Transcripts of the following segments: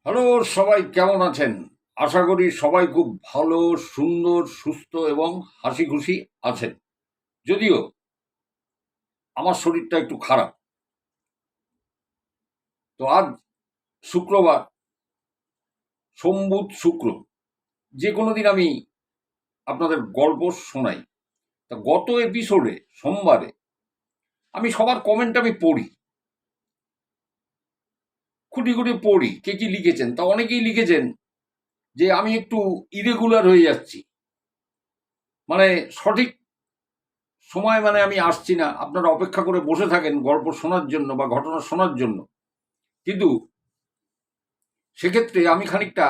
Hello, সবাই কেমন আছেন? আশা করি সবাই খুব ভালো, সুন্দর, সুস্থ এবং হাসি খুশি আছেন। যদিও আমার শরীরটা একটু খারাপ। তো আজ শুক্রবার, সোম, বুধ, শুক্র যে কোনো দিন আমি আপনাদের গল্প শোনাই। তা গত এপিসোডে সোমবারে আমি সবার কমেন্ট আমি পড়ি, খুঁটি খুঁটি পড়ি কে কি লিখেছেন। তা অনেকেই লিখেছেন যে আমি একটু ইরেগুলার হয়ে যাচ্ছি, মানে সঠিক সময় আমি আসছি না। আপনারা অপেক্ষা করে বসে থাকেন গল্প শোনার জন্য বা ঘটনা শোনার জন্য, কিন্তু সেক্ষেত্রে আমি খানিকটা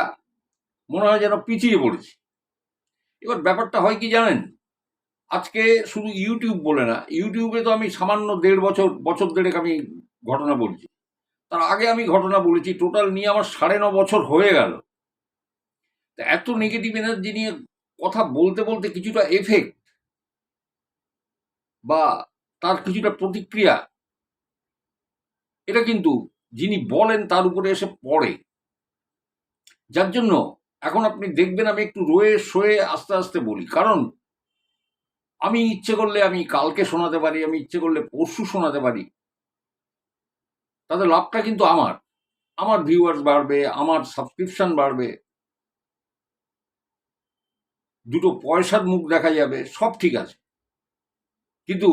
মনে হয় যেন পিছিয়ে পড়েছি। এবার ব্যাপারটা হয় কি জানেন, আজকে শুধু ইউটিউব বলে না, ইউটিউবে তো আমি সামান্য দেড় বছর বছর দেড়েক আমি ঘটনা বলছি। তার আগে আমি ঘটনা বলেছি, টোটাল নিয়ে আমার 9.5 বছর হয়ে গেল। তা এত নেগেটিভ এনার্জি নিয়ে কথা বলতে বলতে কিছুটা এফেক্ট বা তার কিছুটা প্রতিক্রিয়া, এটা কিন্তু যিনি বলেন তার উপরে এসে পড়ে। যার জন্য এখন আপনি দেখবেন আমি একটু রয়ে সয়ে আস্তে আস্তে বলি, কারণ আমি ইচ্ছে করলে আমি কালকে শোনাতে পারি, আমি ইচ্ছে করলে পরশু শোনাতে পারি। তাতে লাভটা কিন্তু আমার, আমার ভিউয়ার্স বাড়বে, আমার সাবস্ক্রিপশন বাড়বে, দুটো পয়সার মুখ দেখা যাবে, সব ঠিক আছে। কিন্তু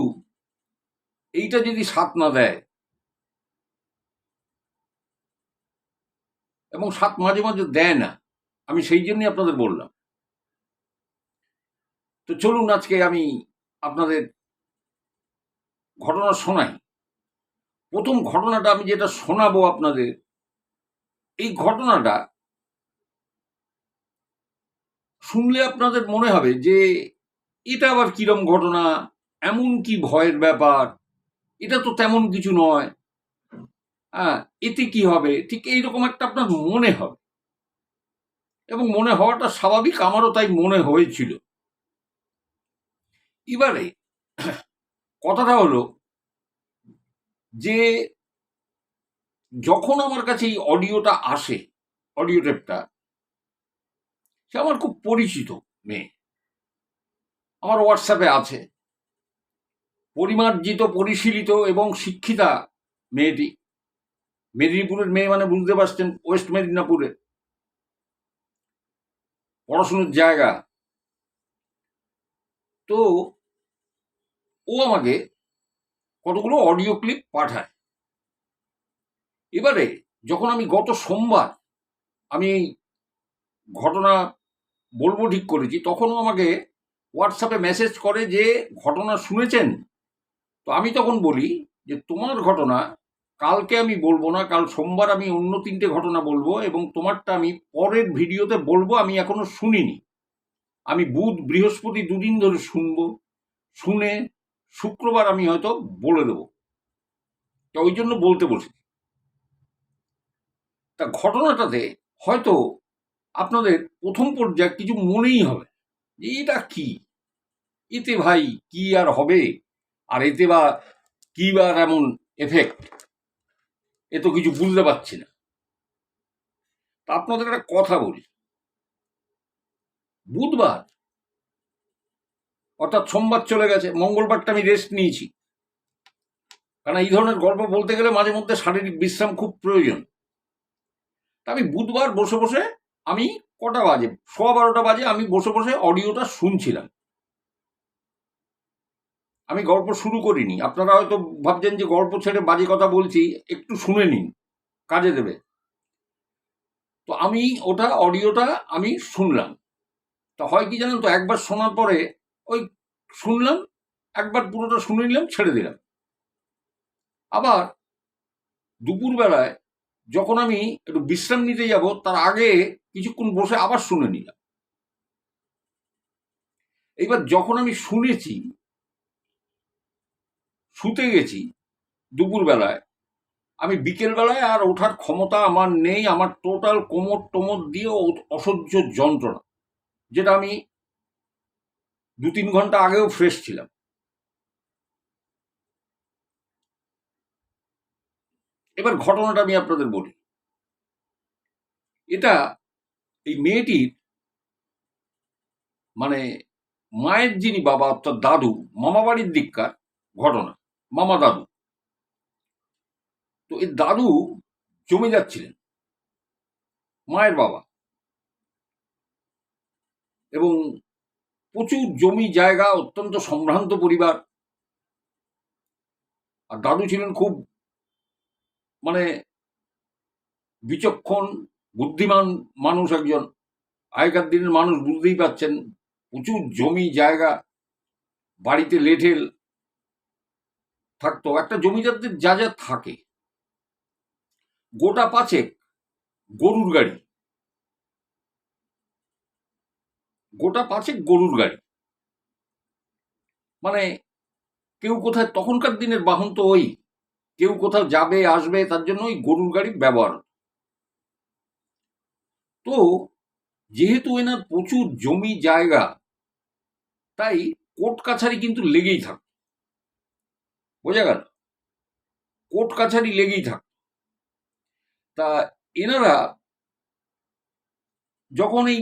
এইটা যদি সাথ না দেয়, এবং সাথ মাঝে মাঝে দেয় না, আমি সেই জন্যই আপনাদের বললাম। তো চলুন আজকে আমি আপনাদের ঘটনা শোনাই। প্রথম ঘটনাটা আমি যেটা শোনাবো আপনাদের, এই ঘটনাটা শুনলে আপনাদের মনে হবে যে এটা আবার কিরম ঘটনা, এমন কি ভয়ের ব্যাপার, এটা তো তেমন কিছু নয়। হ্যাঁ, এতে কি হবে, ঠিক এইরকম একটা আপনার মনে হবে, এবং মনে হওয়াটা স্বাভাবিক, আমারও তাই মনে হয়েছিল। এবারে কথাটা হলো যে যখন আমার কাছে এই অডিওটা আসে, অডিও টেপটা, সে আমার খুব পরিচিত মেয়ে, আমার হোয়াটসঅ্যাপে আছে, পরিমার্জিত, পরিশীলিত এবং শিক্ষিতা মেয়েটি। মেদিনীপুরের মেয়ে মানে বুঝতে পারছেন, ওয়েস্ট মেদিনীপুরে পড়াশুনোর জায়গা। তো ও আমাকে কতগুলো অডিও ক্লিপ পাঠায়। এবারে যখন আমি গত সোমবার আমি এই ঘটনা বলবো ঠিক করেছি, তখনও আমাকে হোয়াটসঅ্যাপে মেসেজ করে যে ঘটনা শুনেছেন। তো আমি তখন বলি যে তোমার ঘটনা কালকে আমি বলবো না, কাল সোমবার আমি অন্য 3টে ঘটনা বলবো, এবং তোমারটা আমি পরের ভিডিওতে বলবো, আমি এখনো শুনিনি। আমি বুধ বৃহস্পতি দুদিন ধরে শুনবো, শুনে শুক্রবার আমি হয়তো বলে দেবো। তো ওই জন্য বলতে বসি। তা ঘটনাটাতে হয়তো আপনাদের প্রথম পর্যায়ে কিছু মনেই হবে যে এটা কি, এতে ভাই কি আর হবে, আর এতে বা কি বা এমন এফেক্ট, এ তো কিছু বুঝতে পারছি না। তা আপনাদের একটা কথা বলি, বুধবার অর্থাৎ সোমবার চলে গেছে, মঙ্গলবারটা আমি রেস্ট নিয়েছি, কারণ এই ধরনের গল্প বলতে গেলে মাঝে মধ্যে শারীরিক বিশ্রাম খুব প্রয়োজন। তা আমি বুধবার বসে বসে, আমি কটা বাজে, 12:15 বাজে, আমি বসে বসে অডিওটা শুনছিলাম। আমি গল্প শুরু করিনি, আপনারা হয়তো ভাবছেন যে গল্প ছেড়ে বাজে কথা বলছি, একটু শুনে নিন, কাজে দেবে। তো আমি ওটা অডিওটা আমি শুনলাম। তো হয় কি জানেন তো, একবার শোনার পরে ওই শুনলাম, একবার পুরোটা শুনে নিলাম, ছেড়ে দিলাম। আবার দুপুরবেলায় যখন আমি একটু বিশ্রাম নিতে যাব, তার আগে কিছুক্ষণ বসে আবার শুনে নিলাম। এইবার যখন আমি শুনেছি, শুতে গেছি দুপুরবেলায়, আমি বিকেলবেলায় আর ওঠার ক্ষমতা আমার নেই, আমার টোটাল কোমর টোমর দিয়ে অসহ্য যন্ত্রণা, যেটা আমি 2-3 ঘন্টা আগেও ফ্রেশ ছিলাম। এবার ঘটনাটা আমি আপনাদের বলি। এটা এই মেয়েটির মানে মায়ের যিনি বাবা অর্থাৎ দাদু, মামা বাড়ির দিককার ঘটনা, মামা দাদু। তো এই দাদু জমিদার ছিলেন, মায়ের বাবা, এবং প্রচুর জমি জায়গা, অত্যন্ত সম্ভ্রান্ত পরিবার। আর দাদু ছিলেন খুব মানে বিচক্ষণ, বুদ্ধিমান মানুষ একজন। আগেকার দিনের মানুষ বুঝতেই পাচ্ছেন, প্রচুর জমি জায়গা, বাড়িতে লেঠেল থাকতো। একটা জমিদারদের যা যা থাকে, গোটা পাঁচেক গরুর গাড়ি, গোটা পাঁচেক গরুর গাড়ি। মানে কেউ কোথায়, তখনকার দিনের বাহন তো ওই, কেউ কোথাও যাবে আসবে, তার জন্য ওই গরুর গাড়ি ব্যবহার। তো যেহেতু এনার প্রচুর জমি জায়গা, তাই কোর্ট কাছারি কিন্তু লেগেই থাক, বোঝা গেল, কোর্ট কাছারি লেগেই থাক। তা এনারা যখন এই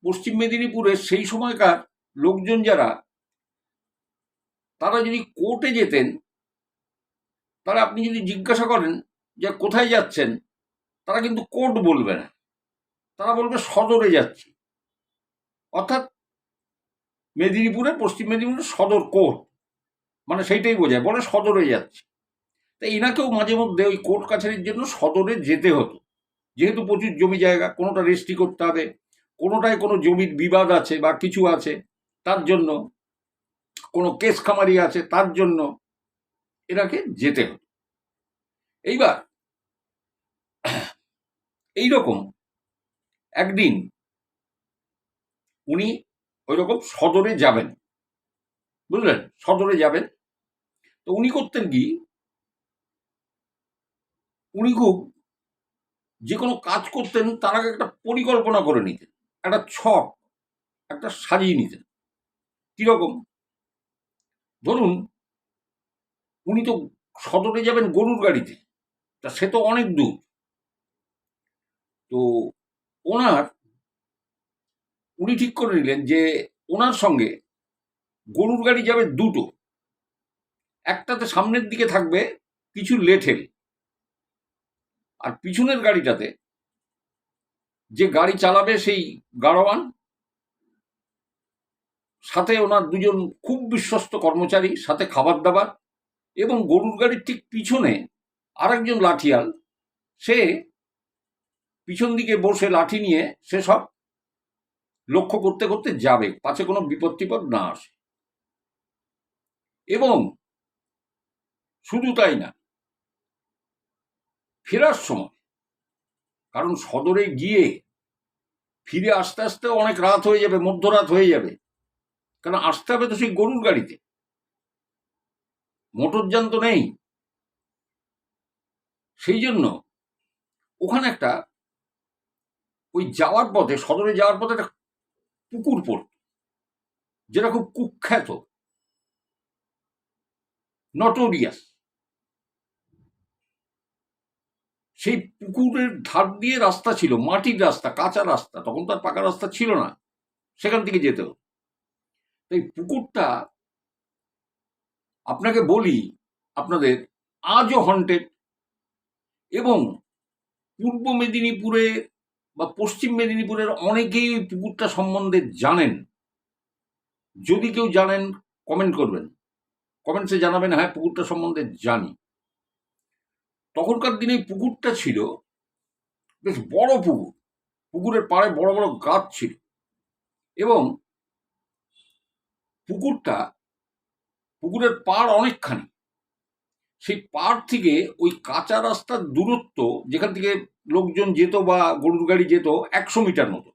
পশ্চিম মেদিনীপুরের সেই সময়কার লোকজন যারা, তারা যদি কোর্টে যেতেন, তাহলে আপনি যদি জিজ্ঞাসা করেন যে কোথায় যাচ্ছেন, তারা কিন্তু কোর্ট বলবে না, তারা বলবে সদরে যাচ্ছি। অর্থাৎ মেদিনীপুরের, পশ্চিম মেদিনীপুরের সদর কোর্ট, মানে সেইটাই বোঝায়, বলে সদরে যাচ্ছি। তাই এনাকেও মাঝে মধ্যে ওই কোর্ট কাছারির জন্য সদরে যেতে হতো, যেহেতু প্রচুর জমি জায়গা, কোনোটা রেজিস্ট্রি করতে হবে, কোনোটায় কোনো জমির বিবাদ আছে বা কিছু আছে তার জন্য, কোনো কেস খামারি আছে তার জন্য এনাকে যেতে হতো। এইবার এইরকম একদিন উনি ওই রকম সদরে যাবেন, বুঝলেন, সদরে যাবেন। তো উনি করতেন কি, উনি খুব যে কোনো কাজ করতেন তার আগে একটা পরিকল্পনা করে নিতেন, একটা ছক একটা সাজিয়ে নিতেন। কিরকম, ধরুন উনি তো সদরে যাবেন গরুর গাড়িতে, তা সে তো অনেক দূর। তো ওনার উনি ঠিক করে নিলেন যে ওনার সঙ্গে গরুর গাড়ি যাবে দুটো, একটাতে সামনের দিকে থাকবে কিছু লেঠেল, আর পিছনের গাড়িটাতে যে গাড়ি চালাবে সেই গাড়োয়ান, সাথে ওনার দুজন খুব বিশ্বস্ত কর্মচারী, সাথে খাবার দাবার, এবং গরুর গাড়ির ঠিক পিছনে আরেকজন লাঠিয়াল, সে পিছন দিকে বসে লাঠি নিয়ে সে সব লক্ষ্য করতে করতে যাবে, পাছে কোনো বিপদ টিপদ না আসে। এবং শুধু তাই না, ফেরার সময়, কারণ সদরে গিয়ে ফিরে আসতে আসতে অনেক রাত হয়ে যাবে, মধ্যরাত হয়ে যাবে, কারণ আসতে হবে তো সেই গরুর গাড়িতে, মোটরযান তো নেই। সেই জন্য ওখানে একটা, ওই যাওয়ার পথে, সদরে যাওয়ার পথে একটা পুকুর পড়ত, যেটা খুব কুখ্যাত, নটোরিয়াস। সেই পুকুরের ধার দিয়ে রাস্তা ছিল, মাটির রাস্তা, কাঁচা রাস্তা, তখন তো আর পাকা রাস্তা ছিল না, সেখান থেকে যেতে হতো। এই পুকুরটা আপনাকে বলি, আপনাদের আজও হন্টেড। এবং পূর্ব মেদিনীপুরে বা পশ্চিম মেদিনীপুরের অনেকেই ওই পুকুরটা সম্বন্ধে জানেন। যদি কেউ জানেন কমেন্ট করবেন, কমেন্টসে জানাবেন হ্যাঁ পুকুরটা সম্বন্ধে জানি। তখনকার দিনে পুকুরটা ছিল বেশ বড় পুকুর, পুকুরের পাড়ে বড় বড় গাছ ছিল, এবং পুকুরের পাড় অনেকখানি। সেই পাড় থেকে ওই কাঁচা রাস্তার দূরত্ব, যেখান থেকে লোকজন যেত বা গরুর গাড়ি যেত, 100 মিটার মতো।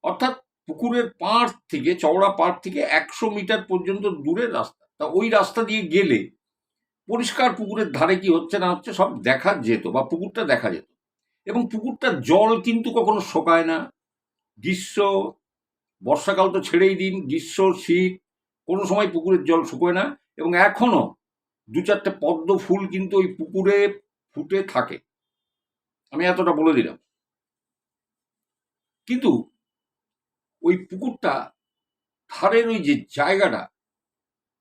অর্থাৎ পুকুরের পাড় থেকে, চওড়া পাড় থেকে 100 মিটার পর্যন্ত দূরের রাস্তা। তা ওই রাস্তা দিয়ে গেলে পরিষ্কার পুকুরের ধারে কি হচ্ছে না হচ্ছে সব দেখা যেত, বা পুকুরটা দেখা যেত। এবং পুকুরটার জল কিন্তু কখনো শোকায় না। গ্রীষ্ম, বর্ষাকাল তো ছেড়েই দিন, গ্রীষ্ম শীত কোনো সময় পুকুরের জল শুকোয় না। এবং এখনো 2-4টে পদ্ম ফুল কিন্তু ওই পুকুরে ফুটে থাকে, আমি এতটা বলে দিলাম। কিন্তু ওই পুকুরটা ধারের ওই যে জায়গাটা,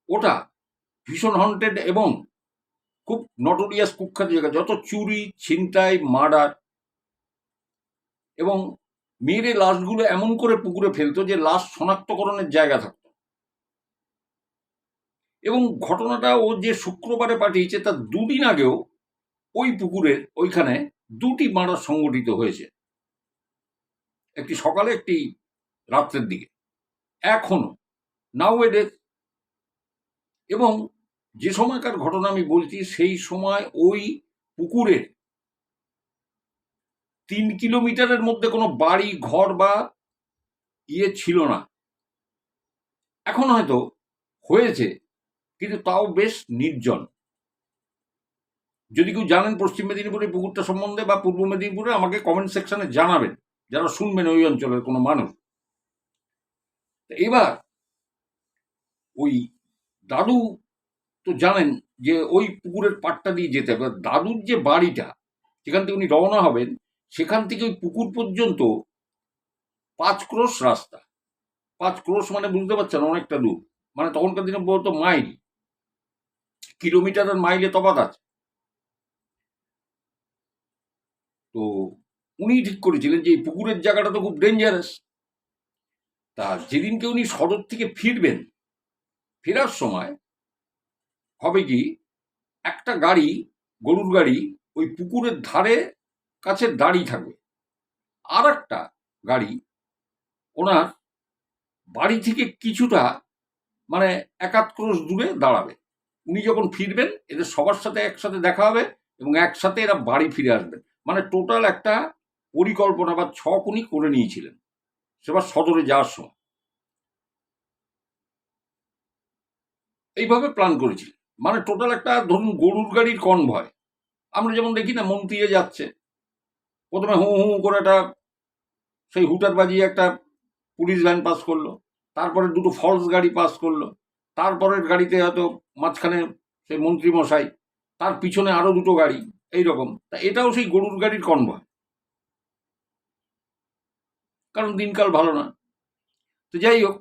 ওটা ভীষণ হন্টেড এবং খুব নটোরিয়াস কুখ্যাত জায়গা। যত চুরি, ছিনতাই, মার্ডার এবং মেরে লাশগুলো এমন করে পুকুরে ফেলতো যে লাশ শনাক্তকরণের জায়গা থাকতো। এবং ঘটনাটা ও যে শুক্রবারে পাঠিয়েছে তার দুদিন আগেও ওই পুকুরের ওইখানে দুটি মার্ডার সংঘটিত হয়েছে, একটি সকালে একটি রাত্রের দিকে, এখনো নাও এডের। এবং যে সময়কার ঘটনা আমি বলছি সেই সময় ওই পুকুরের 3 কিলোমিটারের মধ্যে কোনো বাড়ি ঘর বা ছিল না। এখন হয়তো হয়েছে, কিন্তু তাও বেশ নির্জন। যদি কেউ জানেন পশ্চিম মেদিনীপুরের পুকুরটা সম্বন্ধে বা পূর্ব মেদিনীপুরে, আমাকে কমেন্ট সেকশনে জানাবেন, যারা শুনবেন ওই অঞ্চলের কোনো মানুষ। এবার ওই দাদু তো জানেন যে ওই পুকুরের পাড়টা দিয়ে যেতে হবে। দাদুর যে বাড়িটা, যেখান থেকে উনি রওনা হবেন, সেখান থেকে ওই পুকুর পর্যন্ত 5 ক্রোশ রাস্তা। 5 ক্রোশ মানে বুঝতে পারছেন, অনেকটা দূর। মানে তখনকার দিনে বলতো মাইল, কিলোমিটার আর মাইলে তফাৎ আছে। তো উনি ঠিক করেছিলেন যে এই পুকুরের জায়গাটা তো খুব ডেঞ্জারাস। তা যেদিনকে উনি সদর থেকে ফিরবেন, ফেরার সময় হবে কি, একটা গাড়ি, গরুর গাড়ি, ওই পুকুরের ধারে কাছে দাঁড়িয়ে থাকবে। আর একটা গাড়ি ওনার বাড়ি থেকে কিছুটা, মানে 1-8 ক্রোশ দূরে দাঁড়াবে। উনি যখন ফিরবেন এদের সবার সাথে একসাথে দেখা হবে এবং একসাথে এরা বাড়ি ফিরে আসবেন। মানে টোটাল একটা পরিকল্পনা বা ছক উনি করে নিয়েছিলেন সেবার সদরে যাওয়ার সময়। এইভাবে প্ল্যান করেছিলেন। মানে টোটাল একটা, ধরুন, গরুর গাড়ির কনভয়। আমরা যেমন দেখি না মন্ত্রীরা যাচ্ছে, প্রথমে হু হু করে একটা সেই হুটার বাজিয়ে একটা পুলিশ ভ্যান পাস করলো, তারপরে দুটো ফলস গাড়ি পাস করলো, তারপরের গাড়িতে হয়তো মাঝখানে সেই মন্ত্রী মশাই, তার পিছনে আরো দুটো গাড়ি, এইরকম। তা এটাও সেই গরুর গাড়ির কনভয়, কারণ দিনকাল ভালো না। তো যাই হোক,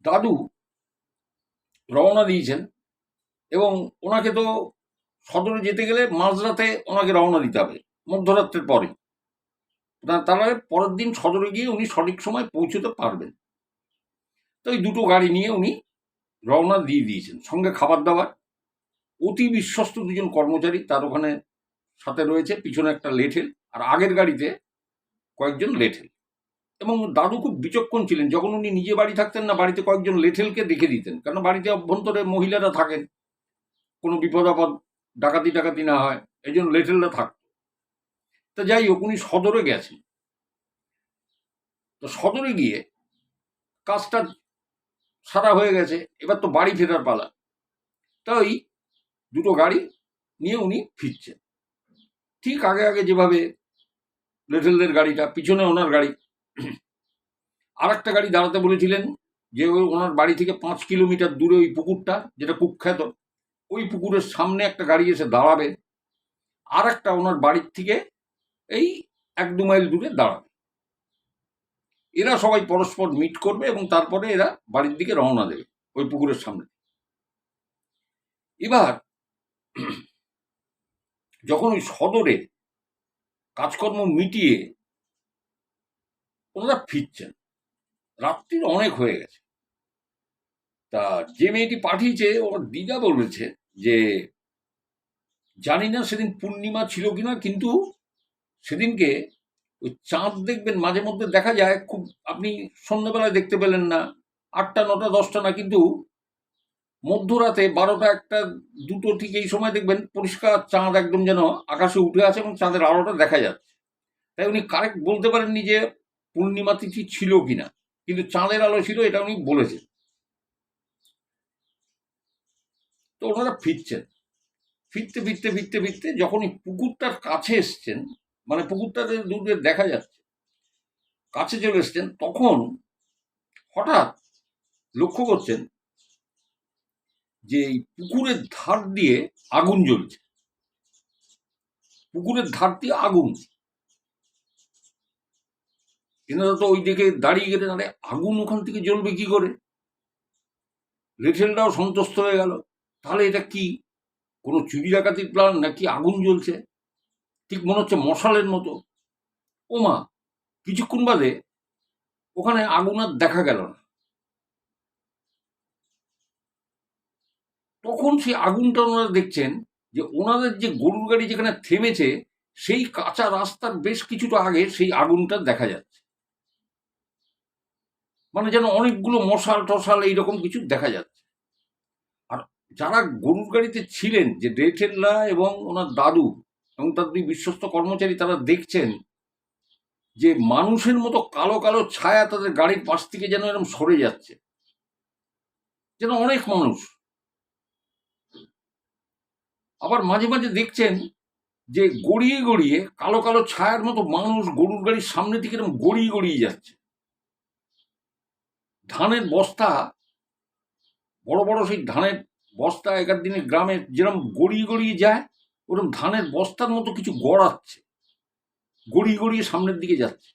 দাদু রওনা দিয়েছেন এবং ওনাকে তো সদরে যেতে গেলে মাঝরাতে ওনাকে রওনা দিতে হবে, মধ্যরাত্রের পরে। তার পরের দিন সদরে গিয়ে উনি সঠিক সময় পৌঁছতে পারবেন। তো ওই দুটো গাড়ি নিয়ে উনি রওনা দিয়ে দিয়েছেন, সঙ্গে খাবার দাবার। অতি বিশ্বস্ত দুজন কর্মচারী তার ওখানে সাথে রয়েছে, পিছনে একটা লেঠেল, আর আগের গাড়িতে কয়েকজন লেঠেল। এবং দাদু খুব বিচক্ষণ ছিলেন, যখন উনি নিজে বাড়ি থাকতেন না, বাড়িতে কয়েকজন লেঠেলকে রেখে দিতেন, কারণ বাড়িতে অভ্যন্তরে মহিলারা থাকেন, কোনো বিপদ আপদ, ডাকাতি টাকাতি না হয়, এই জন্য লেঠেলরা থাকত। তা যাই হোক, উনি সদরে গেছেন। তো সদরে গিয়ে কাজটা সারা হয়ে গেছে, এবার তো বাড়ি ফেরার পালা। তাই দুটো গাড়ি নিয়ে উনি ফিরছেন, ঠিক আগে আগে যেভাবে লেঠেলদের গাড়িটা, পিছনে ওনার গাড়ি। আর একটা গাড়ি দাঁড়াতে বলেছিলেন, যে ওই ওনার বাড়ি থেকে 5 কিলোমিটার দূরে ওই পুকুরটা, যেটা কুখ্যাত, ওই পুকুরের সামনে একটা গাড়ি এসে দাঁড়াবে। আর একটা ওনার বাড়ির থেকে এই 1-2 মাইল দূরে দাঁড়াবে। এরা সবাই পরস্পর মিট করবে এবং তারপরে এরা বাড়ির দিকে রওনা দেবে ওই পুকুরের সামনে। এবার যখন ওই সদরে কাজকর্ম মিটিয়ে ওনারা ফিরছেন, রাত্রির অনেক হয়ে গেছে। তা যে মেয়েটি পাঠিয়েছে, ওর দিদা বলেছে যে জানি না সেদিন পূর্ণিমা ছিল কিনা, কিন্তু সেদিনকে ওই চাঁদ দেখবেন মাঝে মধ্যে দেখা যায়, খুব, আপনি সন্ধ্যাবেলায় দেখতে পেলেন না, 8টা 9টা 10টা না, কিন্তু মধ্যরাতে 12টা 1টা 2টো ঠিক এই সময় দেখবেন পরিষ্কার চাঁদ একদম যেন আকাশে উঠে আছে এবং চাঁদের আলোটা দেখা যাচ্ছে। তাই উনি কারেক্ট বলতে পারেননি যে পূর্ণিমা তিথি ছিল কিনা, কিন্তু চাঁদের আলো ছিল, এটা উনি বলেছেন। তো ওনারা ফিরছেন, ফিরতে ফিরতে ফিরতে ফিরতে যখন এই পুকুরটার কাছে এসছেন, মানে পুকুরটাতে দূরে দেখা যাচ্ছে, কাছে চলে এসছেন, তখন হঠাৎ লক্ষ্য করছেন যে এই পুকুরের ধার দিয়ে আগুন জ্বলছে, পুকুরের ধার দিয়ে আগুন। এনারা তো ওই দিকে দাঁড়িয়ে গেলেন, আরে আগুন ওখান থেকে জ্বলবে কি করে? লেঠেলরাও সন্তুষ্ট হয়ে গেল। তাহলে এটা কি কোনো চুরি ডাকাতির প্ল্যান নাকি আগুন জ্বলছে? ঠিক মনে হচ্ছে মশালের মতো। ওমা, কিছুক্ষণ বাদে ওখানে আগুন আর দেখা গেল না। তখন সেই আগুনটা ওনারা দেখছেন যে ওনাদের যে গরুর গাড়ি যেখানে থেমেছে সেই কাঁচা রাস্তার বেশ কিছুটা আগে সেই আগুনটা দেখা যাচ্ছে। মানে যেন অনেকগুলো মশাল টশাল এইরকম কিছু দেখা যাচ্ছে। আর যারা গরুর গাড়িতে ছিলেন, যে রেঠেলরা এবং ওনার দাদু এবং তার দুই বিশ্বস্ত কর্মচারী, তারা দেখছেন যে মানুষের মতো কালো কালো ছায়া তাদের গাড়ির পাশ থেকে যেন এরকম সরে যাচ্ছে, যেন অনেক মানুষ। আবার মাঝে মাঝে দেখছেন যে গড়িয়ে গড়িয়ে কালো কালো ছায়ার মতো মানুষ গরুর গাড়ির সামনে থেকে এরকম গড়িয়ে গড়িয়ে যাচ্ছে। ধানের বস্তা, বড় বড় সেই ধানের বস্তা একার দিনে গ্রামে যেরকম গড়িয়ে গড়িয়ে যায়, ওরকম ধানের বস্তার মতো কিছু গড়াচ্ছে, গড়িয়ে গড়িয়ে সামনের দিকে যাচ্ছে।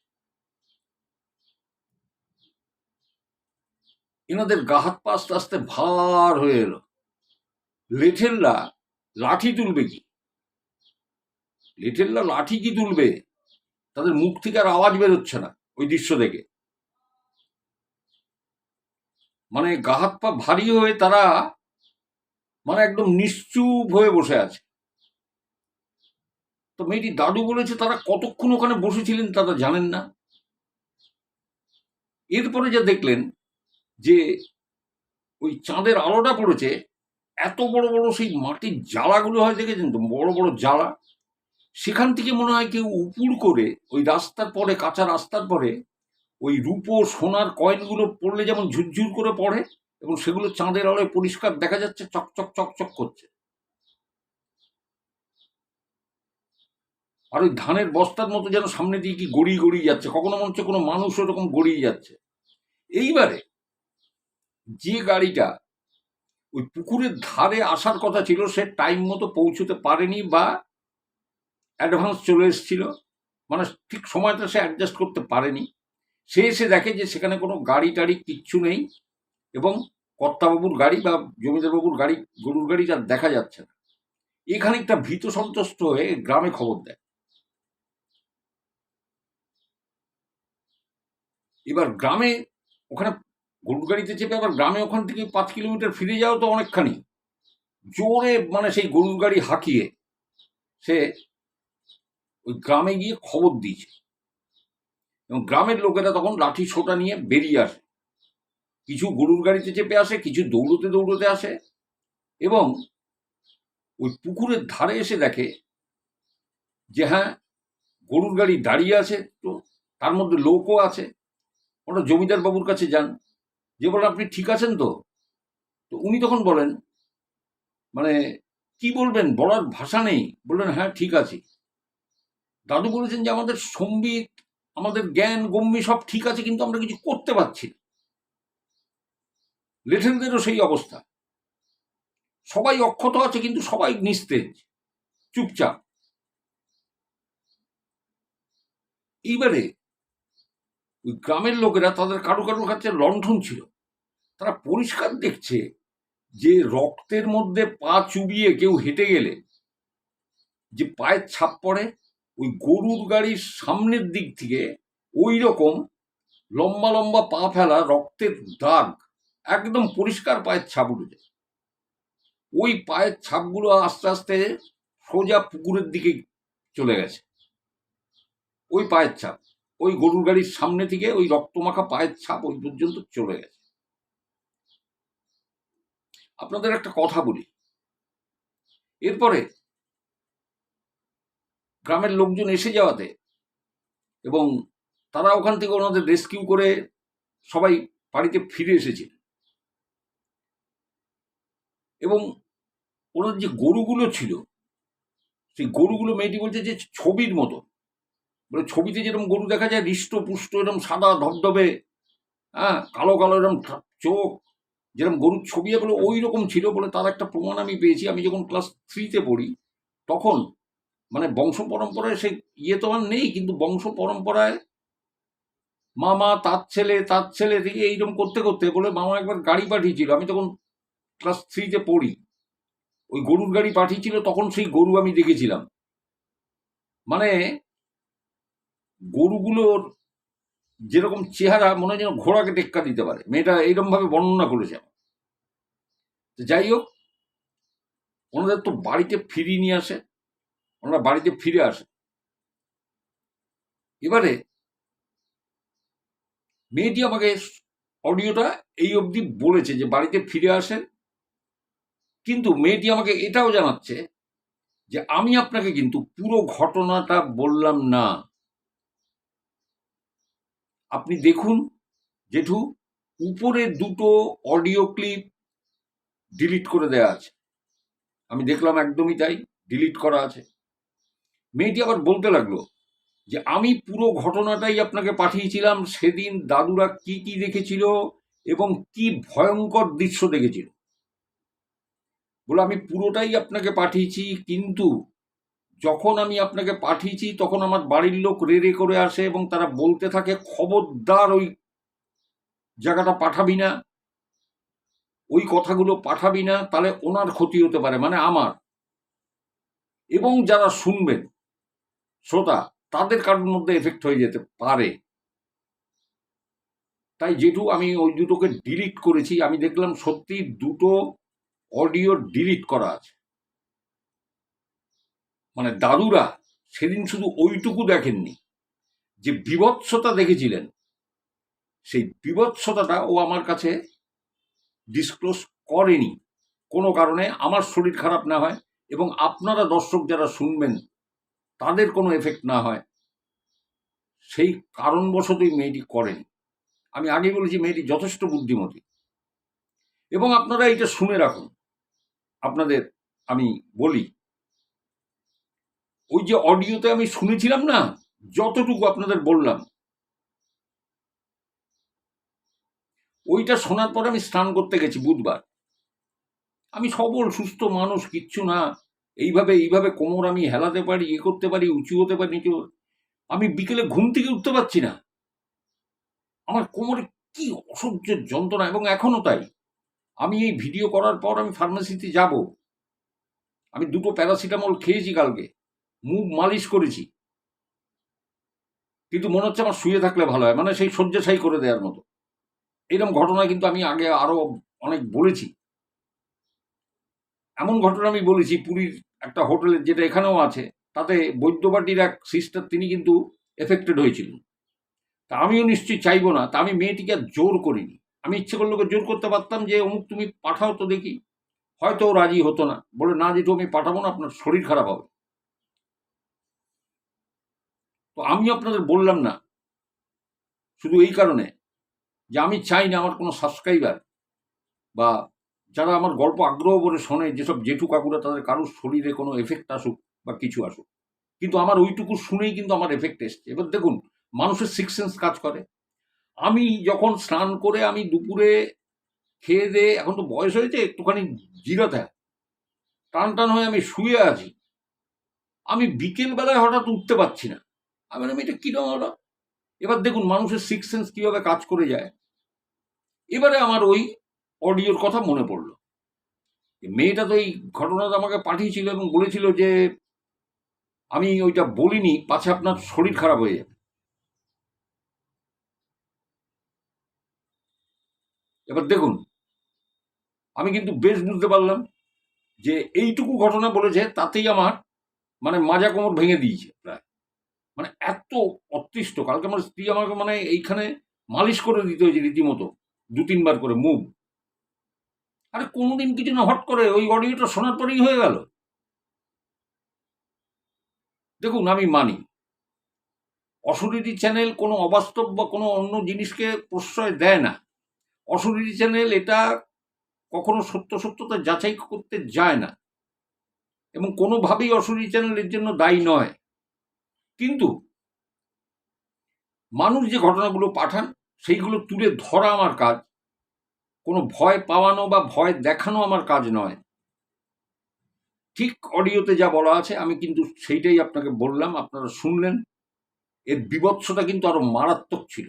এনাদের গা হাত পা আস্তে আস্তে ভার হয়ে এলো। লেঠেলরা লাঠি তুলবে কি? লেঠেলরা লাঠি কি তুলবে? তাদের মুখ থেকে আর আওয়াজ বেরোচ্ছে না ওই দৃশ্য দেখে। মানে গা হাত পা ভারী হয়ে তারা মানে একদম নিশ্চুপ হয়ে বসে আছে। তো মেয়েটি দাদু বলেছে তারা কতক্ষণ ওখানে বসেছিলেন তারা জানেন না। এরপরে যা দেখলেন যে ওই চাঁদের আলোটা পড়েছে, এত বড় বড় সেই মাটির জ্বালাগুলো হয়, দেখেছেন তো, বড় বড় জ্বালা। সেখান থেকে মনে হয় কেউ উপুড় করে ওই রাস্তার পরে, কাঁচা রাস্তার পরে ওই রূপো সোনার কয়েনগুলো পড়লে যেমন ঝুরঝুর করে পড়ে, এবং সেগুলো চাঁদের আলোয় পরিষ্কার দেখা যাচ্ছে, চকচক চকচক করছে। আর ওই ধানের বস্তার মতো যেন সামনে দিয়ে কি গড়িয়ে গড়িয়ে যাচ্ছে, কখনো মনে হচ্ছে কোনো মানুষ ওরকম গড়িয়ে যাচ্ছে। এইবারে যে গাড়িটা ওই পুকুরের ধারে আসার কথা ছিল, সে টাইম মতো পৌঁছতে পারেনি বা অ্যাডভান্স চলে এসেছিল, মানে ঠিক সময়টা সে অ্যাডজাস্ট করতে পারেনি। সে এসে দেখে যে সেখানে কোনো গাড়ি টাড়ি কিচ্ছু নেই, এবং কর্তাবাবুর গাড়ি বা জমিদারবাবুর গাড়ি, গরুর গাড়ি আর দেখা যাচ্ছে না। এখানে একটা ভীত সন্ত্রস্ত হয়ে গ্রামে খবর দেয়। এবার গ্রামে ওখানে গরুর গাড়িতে চেপে আবার গ্রামে ওখান থেকে 5 কিলোমিটার ফিরে যাও তো অনেকখানি। জোরে মানে সেই গরুর গাড়ি হাঁকিয়ে সে ওই গ্রামে গিয়ে খবর দিয়েছে, এবং গ্রামের লোকেরা তখন লাঠি সোটা নিয়ে বেরিয়ে আসে। কিছু গরুর গাড়িতে চেপে আসে, কিছু দৌড়তে দৌড়তে আসে, এবং ওই পুকুরের ধারে এসে দেখে যে হ্যাঁ, গরুর গাড়ি দাঁড়িয়ে আছে, তো তার মধ্যে লোকও আছে। ওরা জমিদার বাবুর কাছে যান, যে বলেন আপনি ঠিক আছেন তো? তো উনি তখন বলেন, মানে কি বলবেন, বলার ভাষা নেই, বললেন হ্যাঁ ঠিক আছে। দাদু বলেছেন যে আমাদের সম্বিত, আমাদের জ্ঞান গম্যি সব ঠিক আছে, কিন্তু আমরা কিছু করতে পারছি না। লেঠেলদেরও সেই অবস্থা, সবাই অক্ষত আছে কিন্তু সবাই নিস্তেজ, চুপচাপ। এইবারে ওই গ্রামের লোকেরা, তাদের কারো কারো কাছে লণ্ঠন ছিল, তারা পরিষ্কার দেখছে যে রক্তের মধ্যে পা চুবিয়ে কেউ হেঁটে গেলে যে পায়ের ছাপ পড়ে, ওই গরুর গাড়ির সামনের দিক থেকে ওই রকম লম্বা লম্বা পা ফেলা রক্তের দাগ, একদম পরিষ্কার পায়ের ছাপ উঠেছে। ওই পায়ের ছাপগুলো আস্তে আস্তে সোজা পুকুরের দিকে চলে গেছে। ওই পায়ের ছাপ, ওই গরুর গাড়ির সামনে থেকে ওই রক্তমাখা পায়ের ছাপ ওই পর্যন্ত চলে গেছে। আপনাদের একটা কথা বলি, এরপরে গ্রামের লোকজন এসে যাওয়াতে, এবং তারা ওখান থেকে ওনাদের রেস্কিউ করে সবাই বাড়িতে ফিরে এসেছিল, এবং ওনার যে গরুগুলো ছিল, সেই গরুগুলো মেয়েটি বলছে যে ছবির মতো, বলে ছবিতে যেরকম গরু দেখা যায় হৃষ্টপুষ্ট, এরকম সাদা ধবধবে, হ্যাঁ, কালো কালো এরকম চোখ, যেরকম গরুর ছবি, বলে ওই রকম ছিল। বলে তার একটা প্রমাণ আমি পেয়েছি, আমি যখন ক্লাস 3-তে পড়ি তখন, মানে বংশ পরম্পরায় সে ইয়ে তো আর নেই, কিন্তু বংশ পরম্পরায় মামা তার ছেলে থেকে এইরকম করতে করতে বলে মামা একবার গাড়ি পাঠিয়েছিল, আমি তখন ক্লাস 3-তে পড়ি, ওই গরুর গাড়ি পাঠিয়েছিল, তখন সেই গরু আমি দেখেছিলাম। মানে গরুগুলোর যেরকম চেহারা মনে হয় যেন ঘোড়াকে টেক্কা দিতে পারে, মেয়েটা এইরকম ভাবে বর্ণনা করেছে। যাই হোক, ওনাদের তো বাড়িতে ফিরিয়ে নিয়ে আসে, ওনারা বাড়িতে ফিরে আসে। এবারে মেয়েটি আমাকে অডিওটা এই অবধি বলেছে যে বাড়িতে ফিরে আসেন, কিন্তু মেয়েটি আমাকে এটাও জানাচ্ছে যে আমি আপনাকে কিন্তু পুরো ঘটনাটা বললাম না, আপনি দেখুন জেঠু, উপরে দুটো অডিও ক্লিপ ডিলিট করে দেয়া আছে। আমি দেখলাম একদমই তাই, ডিলিট করা আছে। মেয়েটি আবার বলতে লাগলো যে আমি পুরো ঘটনাটাই আপনাকে পাঠিয়েছিলাম, সেদিন দাদুরা কি কি দেখেছিল এবং কি ভয়ঙ্কর দৃশ্য দেখেছিল। বলে আমি পুরোটাই আপনাকে পাঠিয়েছি, কিন্তু যখন আমি আপনাকে পাঠিয়েছি তখন আমার বাড়ির লোক রে করে আসে এবং তারা বলতে থাকে খবরদার ওই জায়গাটা পাঠাবি না, ওই কথাগুলো পাঠাবি না, তাহলে ওনার ক্ষতি হতে পারে, মানে আমার, এবং যারা শুনবেন শ্রোতা তাদের কারোর মধ্যে এফেক্ট হয়ে যেতে পারে। তাই যেটু আমি ওই দুটোকে ডিলিট করেছি, আমি দেখলাম সত্যি দুটো অডিও ডিলিট করা আছে। মানে দাদুরা সেদিন শুধু ওইটুকু দেখেননি, যে বীভৎসতা দেখেছিলেন, সেই বীভৎসতাটা ও আমার কাছে ডিসক্লোজ করেনি কোনো কারণে, আমার শরীর খারাপ না হয় এবং আপনারা দর্শক যারা শুনবেন তাদের কোনো এফেক্ট না হয়, সেই কারণবশতই মেয়েটি করেনি। আমি আগে বলেছি মেয়েটি যথেষ্ট বুদ্ধিমতী, এবং আপনারা এটা শুনে রাখুন। আপনাদের আমি বলি, ওই যে অডিওতে আমি শুনেছিলাম না, যতটুকু আপনাদের বললাম, ওইটা শোনার পর আমি স্নান করতে গেছি বুধবার। আমি সবল সুস্থ মানুষ, কিচ্ছু না, এইভাবে কোমর আমি হেলাতে পারি, এ করতে পারি, উঁচু হতে পারি, নিচু। আমি বিকেলে ঘুম থেকে উঠতে পারছি না, আমার কোমরে কি অসহ্য যন্ত্রণা, এবং এখনো তাই। আমি এই ভিডিও করার পর আমি ফার্মেসিতে যাব, আমি দুটো প্যারাসিটামল খেয়েছি কালকে, মুভ মালিশ করেছি, কিন্তু মনে হচ্ছে আমার শুয়ে থাকলে ভালো হয়, মানে সেই শয্যাশায়ী করে দেওয়ার মতো। এরকম ঘটনা কিন্তু আমি আগে আরো অনেক বলেছি। এমন ঘটনা আমি বলেছি পুরীর একটা হোটেলে, যেটা এখানেও আছে, তাতে বৈদ্যবাটির এক সিস্টার, তিনি কিন্তু এফেক্টেড হয়েছিলেন। তা আমিও নিশ্চয়ই চাইবো না, তা আমি মেয়েটিকে আর জোর করিনি। আমি ইচ্ছে করলে ওকে জোর করতে পারতাম যে অমুক তুমি পাঠাও তো দেখি, হয়তো ও রাজি হতো না, বলে না যেটু আমি পাঠাবো না, আপনার শরীর খারাপ হবে। তো আমি আপনাদের বললাম না শুধু এই কারণে যে আমি চাই না আমার কোনো সাবস্ক্রাইবার বা যারা আমার গল্প আগ্রহ করে শোনে, যেসব জেঠু কাকুরা, তাদের কারোর শরীরে কোনো এফেক্ট আসুক বা কিছু আসুক। কিন্তু আমার ওইটুকু শুনেই কিন্তু আমার এফেক্ট এসছে। এবার দেখুন, মানুষের সিক্স সেন্স কাজ করে। আমি যখন স্নান করে আমি দুপুরে খেয়ে দেয়ে, এখন তো বয়স হয়েছে, একটুখানি জিরাতে টান টান হয়ে আমি শুয়ে আছি, আমি বিকেল বেলায় হঠাৎ উঠতে পারছি না। আমি বললাম এটা কিরকম হলো। এবার দেখুন মানুষের সিক্স সেন্স কিভাবে কাজ করে যায়। এবারে আমার ওই অডিওর কথা মনে পড়লো। মেয়েটা তো এই ঘটনাটা আমাকে পাঠিয়েছিল এবং বলেছিল যে আমি ওইটা বলিনি, পাছে আপনার শরীর খারাপ হয়ে যাবে। এবার দেখুন, আমি কিন্তু বেশ বুঝতে পারলাম যে এইটুকু ঘটনা বলেছে, তাতেই আমার মানে মাজা কোমর ভেঙে দিয়েছে প্রায়। মানে এত অতৃষ্ট, কালকে আমার স্ত্রী আমাকে মানে এইখানে মালিশ করে দিতে হয়েছে রীতিমতো, 2-3 বার করে মুভ। আরে কোনোদিন কিছু না, হট করে ওই অডিওটা শোনার পরেই হয়ে গেল। দেখুন আমি মানি অশরীরী চ্যানেল কোনো অবাস্তব বা কোনো অন্য জিনিসকে প্রশ্রয় দেয় না। অশরীরী চ্যানেল এটা কখনো সত্যতা যাচাই করতে যায় না, এবং কোনোভাবেই অশরীরী চ্যানেল এর জন্য দায়ী নয়। কিন্তু মানুষ যে ঘটনাগুলো পাঠান, সেইগুলো তুলে ধরা আমার কাজ, কোনো ভয় পাওয়ানো বা ভয় দেখানো আমার কাজ নয়। ঠিক অডিওতে যা বলা আছে আমি কিন্তু সেইটাই আপনাকে বললাম, আপনারা শুনলেন। এর বীভৎসতা কিন্তু আরো মারাত্মক ছিল।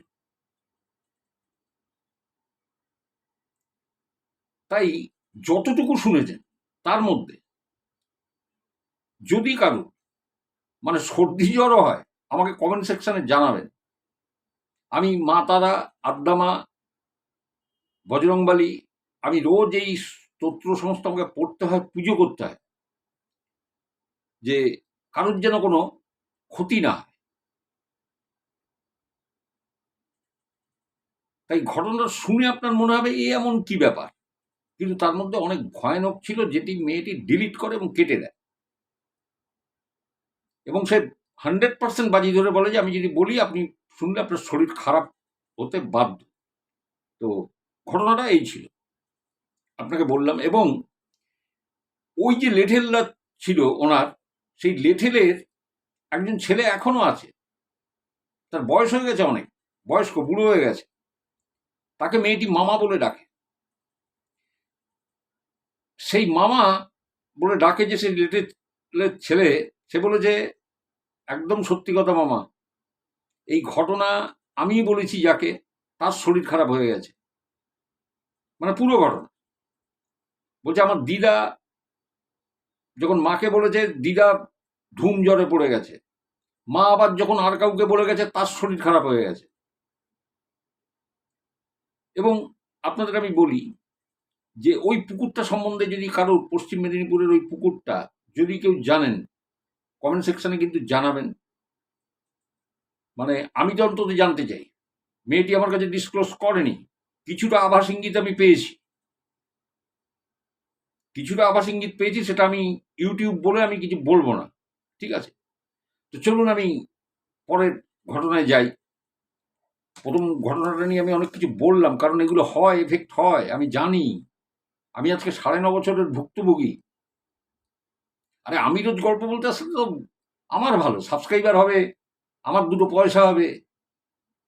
তাই যতটুকু শুনেছেন তার মধ্যে যদি কারো মানে সর্দি জ্বরও হয়, আমাকে কমেন্ট সেকশনে জানাবেন। আমি মা তারা, আদ্দামা, বজরংবলী, আমি রোজ এই স্তোত্র সমস্ত আমাকে পড়তে হয়, পুজো করতে হয়, যে কারোর যেন কোনো ক্ষতি না হয়। তাই ঘটনাটা শুনে আপনার মনে হবে এ এমন কি ব্যাপার, কিন্তু তার মধ্যে অনেক ভয়ানক ছিল, যেটি মেয়েটি ডিলিট করে এবং কেটে দেয়, এবং সে 100% বাজি ধরে বলে যে আমি যদি বলি আপনি শুনলে আপনার শরীর খারাপ হতে বাধ্য। তো ঘটনাটা এই ছিল, আপনাকে বললাম। এবং ওই যে লেঠেলরা ছিল ওনার, সেই লেঠেলের একজন ছেলে এখনো আছে, তার বয়স হয়ে গেছে, অনেক বয়স্ক, বুড়ো হয়ে গেছে, তাকে মেয়েটি মামা বলে ডাকে। সেই মামা বলে ডাকে যে সেই লেটেলের ছেলে, সে বলে যে একদম সত্যি কথা মামা, এই ঘটনা আমিই বলেছি যাকে, তার শরীর খারাপ হয়ে গেছে, মানে পুরো ঘটনা। বলছে আমার দিদা যখন মাকে বলেছে, দিদা ধুম জ্বরে পড়ে গেছে, মা আবার যখন আর কাউকে বলে গেছে তার শরীর খারাপ হয়ে গেছে। এবং আপনাদের আমি বলি যে ওই পুকুরটা সম্বন্ধে যদি কারোর, পশ্চিম মেদিনীপুরের ওই পুকুরটা যদি কেউ জানেন, কমেন্ট সেকশনে কিন্তু জানাবেন। মানে আমি তো অন্তত জানতে চাই। মেয়েটি আমার কাছে ডিসক্লোজ করেনি, কিছুটা আভাস ইঙ্গিত আমি পেয়েছি, সেটা আমি ইউটিউব বলে আমি কিছু বলবো না, ঠিক আছে? তো চলুন আমি পরের ঘটনায় যাই। প্রথম ঘটনাটা নিয়ে আমি অনেক কিছু বললাম, কারণ এগুলো হয়, এফেক্ট হয়, আমি জানি। আমি আজকে 9.5 বছরের ভুক্তভোগী। আরে আমি রোজ গল্প বলতে আসলে তো আমার ভালো, সাবস্ক্রাইবার হবে, আমার দুটো পয়সা হবে,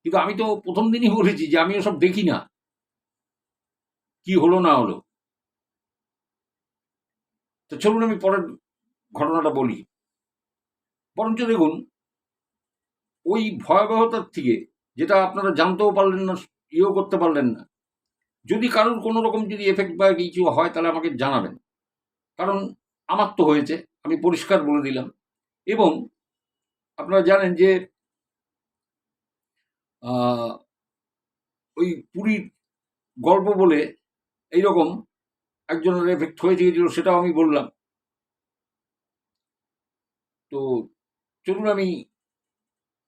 কিন্তু আমি তো প্রথম দিনই বলেছি যে আমি ওসব দেখি না, কি হলো না হলো। তো চলুন আমি পরের ঘটনাটা বলি। বরঞ্চ দেখুন, ওই ভয়াবহতার থেকে, যেটা আপনারা জানতেও পারলেন না, ইয়েও করতে পারলেন না, যদি কারোর কোনো রকম যদি এফেক্ট বা কিছু হয় তাহলে আমাকে জানাবেন, কারণ আমার তো হয়েছে, আমি পরিষ্কার বলে দিলাম। এবং আপনারা জানেন যে ওই পুরীর গল্প বলে এইরকম একজনের এফেক্ট হয়ে গিয়েছিল, সেটাও আমি বললাম। তো চলুন আমি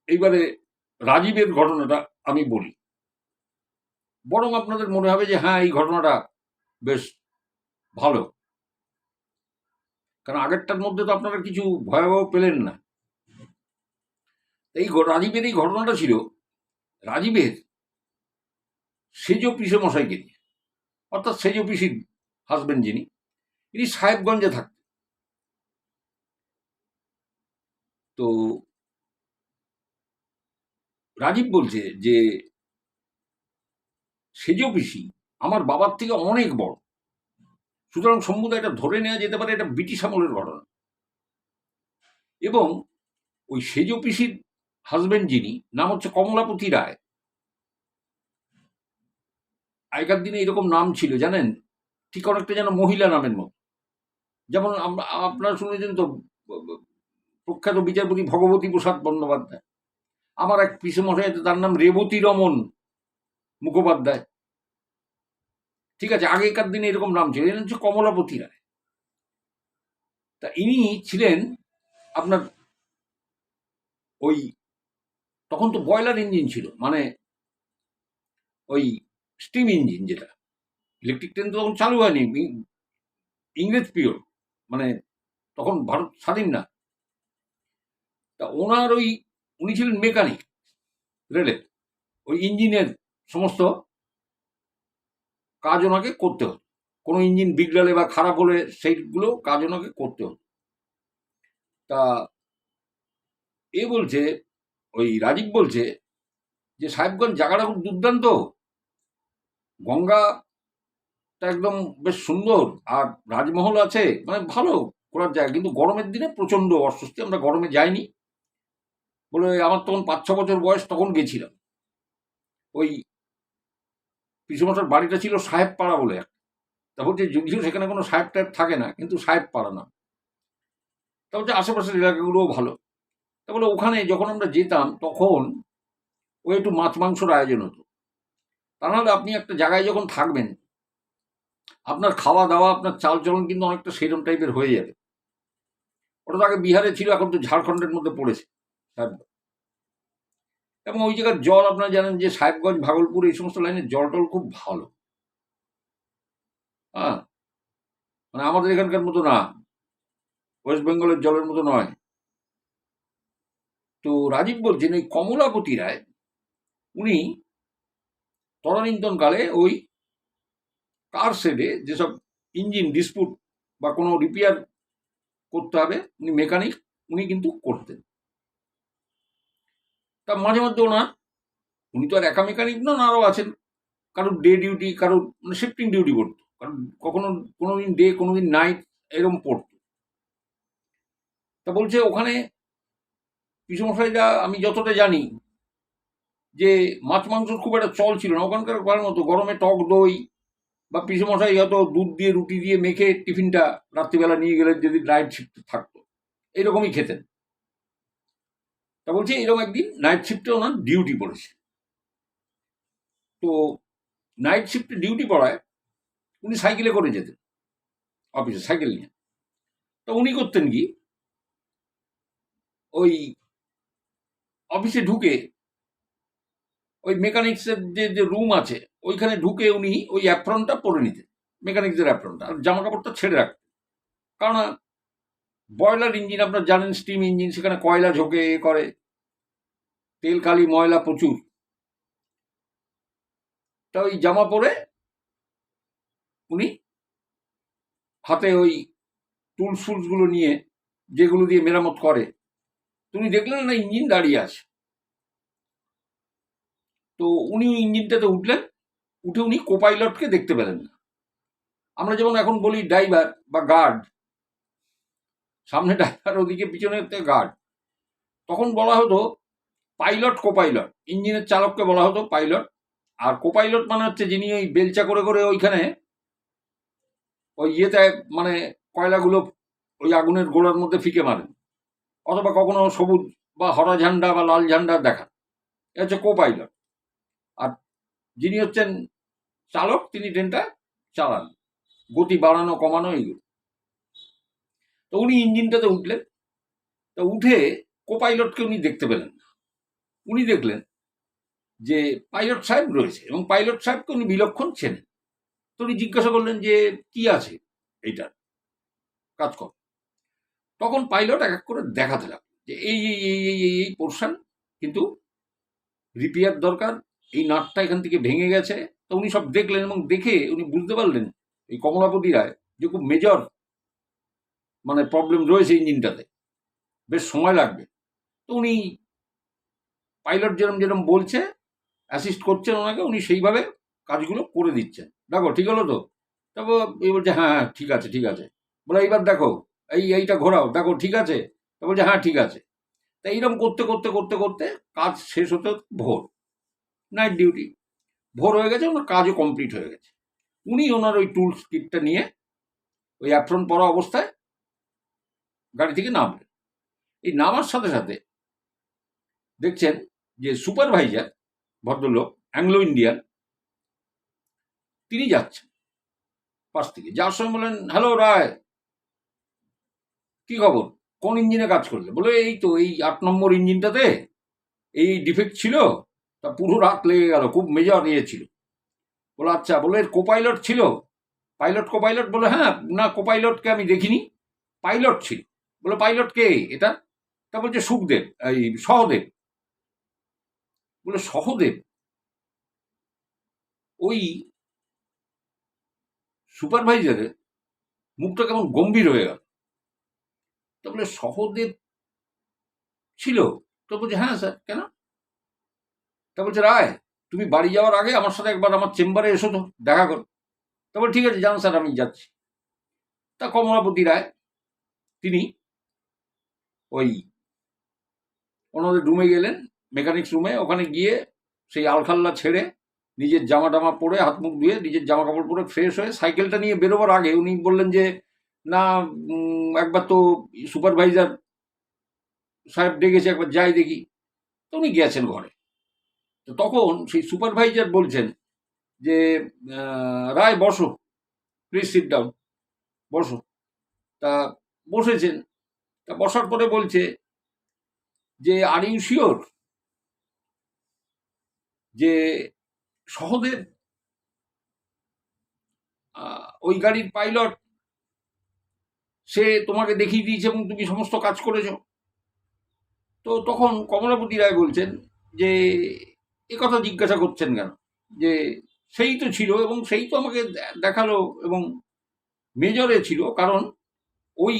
এইবারে রাজীবের ঘটনাটা আমি বলি, বরং আপনাদের মনে হবে যে হ্যাঁ এই ঘটনাটা বেশ ভালো, কারণ আগেরটার মধ্যে তো আপনারা কিছু ভয়াবহ পেলেন না। এই রাজীবের এই ঘটনাটা ছিল রাজীবের সেজ পিসেমশাইকে নিয়ে, অর্থাৎ সেজ পিসির হাজবেন্ড যিনি, ইনি সাহেবগঞ্জে থাকতেন। তো রাজীব বলছে যে সেজ পিসি আমার বাবার থেকে অনেক বড়, সুতরাং সম্ভবত এটা ধরে নেওয়া যেতে পারে এটা ব্রিটিশ আমলের ঘটনা। এবং ওই সেজ পিসির হাজবেন্ড যিনি, নাম হচ্ছে কমলাপতি রায়। আগেকার দিনে এরকম নাম ছিল জানেন, ঠিক অনেকটা যেন মহিলা নামের মতো। যেমন আপনারা শুনেছেন তো প্রখ্যাত বিচারপতি ভগবতী প্রসাদ বন্দ্যোপাধ্যায়, আমার এক পিসেমশাই আছে, তার নাম রেবতী রমন মুখোপাধ্যায়। ঠিক আছে, আগেকার দিনে এরকম নাম ছিল, এর হচ্ছে কমলাপতি রায়। তা ইনি ছিলেন আপনার ওই, তখন তো বয়লার ইঞ্জিন ছিল, মানে ওই স্টিম ইঞ্জিন, যেটা ইলেকট্রিক ট্রেন তো তখন চালু হয়নি, ইংরেজ পিরিয়ড, মানে তখন ভারত স্বাধীন না। তা ওনার ওই, উনি ছিলেন মেকানিক রেলের, ওই ইঞ্জিনের সমস্ত কাজ ওনাকে করতে হতো, কোনো ইঞ্জিন বিগড়ালে বা খারাপ হলে সেইগুলো কাজ ওনাকে করতে হতো। তা এ বলছে, ওই রাজীব বলছে যে সাহেবগঞ্জ জায়গাটা খুব দুর্দান্ত, গঙ্গাটা একদম বেশ সুন্দর, আর রাজমহল আছে, মানে ভালো করার জায়গা, কিন্তু গরমের দিনে প্রচন্ড অস্বস্তি, আমরা গরমে যাইনি। বলে আমার তখন 5-6 বছর বয়স, তখন গেছিলাম। ওই পিসেমশার বাড়িটা ছিল সাহেব পাড়া বলে একটা, তা বলছে যদিও সেখানে কোনো সাহেব টাইপ থাকে না, কিন্তু সাহেব পাড়া না। তা বলছে আশেপাশের এলাকাগুলোও ভালো। তা বলে ওখানে যখন আমরা যেতাম তখন ও একটু মাছ মাংসর আয়োজন হতো। তা নাহলে আপনি একটা জায়গায় যখন থাকবেন, আপনার খাওয়া দাওয়া, আপনার চালচলন কিন্তু অনেকটা সেরম টাইপের হয়ে যাবে। ওটা তো আগে বিহারে ছিল, এখন তো ঝাড়খণ্ডের মধ্যে পড়েছে সাহেবগঞ্জ। এবং ওই জায়গার জল আপনারা জানেন যে সাহেবগঞ্জ, ভাগলপুর এই সমস্ত লাইনের জল টল খুব ভালো। হ্যাঁ, মানে আমাদের এখানকার মতো না, ওয়েস্ট বেঙ্গলের জলের মতো নয়। তো রাজীব বলছেন ওই কমলাপতি রায়, উনি তদানীন্তনকালে ওই কার শেডে যেসব ইঞ্জিন ডিসপুট বা কোনো রিপেয়ার করতে হবে, উনি মেকানিক, উনি কিন্তু করতেন। তা মাঝে মধ্যে ওনার, উনি তো আর একা মেকানিক নন, আরও আছেন, কারোর ডে ডিউটি, কারোর মানে শিফটিং ডিউটি পড়তো, কারণ কখনো কোনোদিন ডে কোনোদিন নাইট এরকম পড়তো। তা বলছে ওখানে পিসমশাইরা, আমি যতটা জানি যে মাছ মাংসর খুব একটা চল ছিল না ওখানকার মতো। গরমে টক দই বা পিসমশাই হয়তো দুধ দিয়ে রুটি দিয়ে মেখে টিফিনটা রাত্রিবেলা নিয়ে গেলে যদি নাইট শিফট থাকতো, এইরকমই খেতেন। তা বলছে এরকম একদিন নাইট শিফটে ওনার ডিউটি পড়েছে। তো নাইট শিফটে ডিউটি পড়ায় উনি সাইকেলে করে যেতেন অফিসে, সাইকেল নিয়ে। তো উনি করতেন কি, ওই অফিসে ঢুকে ওই মেকানিক্সের যে রুম আছে ওইখানে ঢুকে উনি ওই অ্যাপ্রনটা পরে নিতেন, মেকানিক্সের অ্যাপ্রনটা, আর জামা কাপড়টা ছেড়ে রাখতেন। কারণ বয়লার ইঞ্জিন আপনার জানেন, স্টিম ইঞ্জিন, সেখানে কয়লা ঝোঁকে এ করে, তেল কালি ময়লা প্রচুর। তা ওই জামা পরে উনি হাতে ওই টুলস ফুলসগুলো নিয়ে, যেগুলো দিয়ে মেরামত করে, তুমি দেখলেন না ইঞ্জিন দাঁড়িয়ে আছে। তো উনি ওই ইঞ্জিনটাতে উঠলেন, উঠে উনি কোপাইলটকে দেখতে পেলেন না। আমরা যেমন এখন বলি ড্রাইভার বা গার্ড, সামনে ড্রাইভার, ওদিকে পিছনে গার্ড, তখন বলা হতো পাইলট, কোপাইলট। ইঞ্জিনের চালককে বলা হতো পাইলট, আর কোপাইলট মানে হচ্ছে যিনি ওই বেলচা করে করে ওইখানে ওই ইয়েতে মানে কয়লাগুলো ওই আগুনের গোড়ার মধ্যে ফিকে মারেন, অথবা কখনো সবুজ বা হরা ঝান্ডা বা লাল ঝান্ডা দেখান, এ হচ্ছে কোপাইলট। আর যিনি হচ্ছেন চালক, তিনি ট্রেনটা চালান, গতি বাড়ানো কমানো এইগুলো। তো উনি ইঞ্জিনটাতে উঠলেন, তা উঠে কোপাইলটকে উনি দেখতে পেলেন না। উনি দেখলেন যে পাইলট সাহেব রয়েছে, এবং পাইলট সাহেবকে উনি বিলক্ষণ চেনেন। তো উনি জিজ্ঞাসা করলেন যে কি আছে এইটার কাজ কর। তখন পাইলট এক এক করে দেখাতে লাগলো যে এই এই এই এই এই এই পোর্শন কিন্তু রিপেয়ার দরকার, এই নাটটা এখান থেকে ভেঙে গেছে। তো উনি সব দেখলেন, এবং দেখে উনি বুঝতে পারলেন এই কমলাপতি রায় যে খুব মেজর মানে প্রবলেম রয়েছে ইঞ্জিনটাতে, বেশ সময় লাগবে। তো উনি পাইলট যেরম যেরম বলছে, অ্যাসিস্ট করছেন ওনাকে, উনি সেইভাবে কাজগুলো করে দিচ্ছেন। দেখো ঠিক হলো তো? তারপর এই বলছে হ্যাঁ হ্যাঁ ঠিক আছে ঠিক আছে। বলে এইবার দেখো, এইটা ঘোরাও, দেখো ঠিক আছে। তা বলছে হ্যাঁ ঠিক আছে। তা এইরকম করতে করতে করতে করতে কাজ শেষ হতে ভোর, নাইট ডিউটি, ভোর হয়ে গেছে, ওনার কাজও কমপ্লিট হয়ে গেছে। উনি ওনার ওই টুলস কিটটা নিয়ে ওই অ্যাপ্রন পরা অবস্থায় গাড়ি থেকে নামলেন। এই নামার সাথে সাথে দেখছেন যে সুপারভাইজার ভদ্রলোক, অ্যাংলো ইন্ডিয়ান, তিনি যাচ্ছেন পাশ থেকে। যাওয়ার সময় বললেন, হ্যালো রায়, কি খবর, কোন ইঞ্জিনে কাজ করলে? বলে এই তো এই 8 নম্বর ইঞ্জিনটাতে এই ডিফেক্ট ছিল, তা পুরো রাত লেগে গেল, খুব মেজর ইয়ে ছিল। বলে আচ্ছা, বলে এর কোপাইলট ছিল? Pilot copilot? বলে হ্যাঁ, না কোপাইলটকে আমি দেখিনি, পাইলট ছিল। বলে পাইলট কে এটা? তা বলছে সুখদেব, এই সহদেব। বলে সহদেব? ওই সুপারভাইজারের মুখটা কেমন গম্ভীর হয়ে গেল। তা বলে সহদেব ছিল? তো বলছে হ্যাঁ স্যার, কেন? তা বলছে রায়, তুমি বাড়ি যাওয়ার আগে আমার সাথে একবার আমার চেম্বারে এসো তো, দেখা করো। তা বলে ঠিক আছে যান স্যার, আমি যাচ্ছি। তা কমলাপতি রায় তিনি ওই ওনাদের রুমে গেলেন, মেকানিক্স রুমে। ওখানে গিয়ে সেই আলখাল্লা ছেড়ে নিজের জামা টামা পরে, হাত মুখ ধুয়ে, নিজের জামা কাপড় পরে ফ্রেশ হয়ে সাইকেলটা নিয়ে বেরোবার আগে উনি বললেন যে না, একবার তো সুপারভাইজার সাহেব ডেকেছে, একবার যাই দেখি। তো উনি গেছেন ঘরে। তো তখন সেই সুপারভাইজার বলছেন যে রায় বসো, প্লিজ সিট ডাউন, বসো। তা বসেছেন। তা বসার পরে বলছে যে আর ইউ শিওর যে সহদেব ওই গাড়ির পাইলট, সে তোমাকে দেখিয়ে দিয়েছে এবং তুমি সমস্ত কাজ করেছো? তো তখন কমলাপতি রায় বলছেন যে এ কথা জিজ্ঞাসা করছেন কেন, যে সেই তো ছিল এবং সেই তো আমাকে দেখালো এবং মেজরে ছিল, কারণ ওই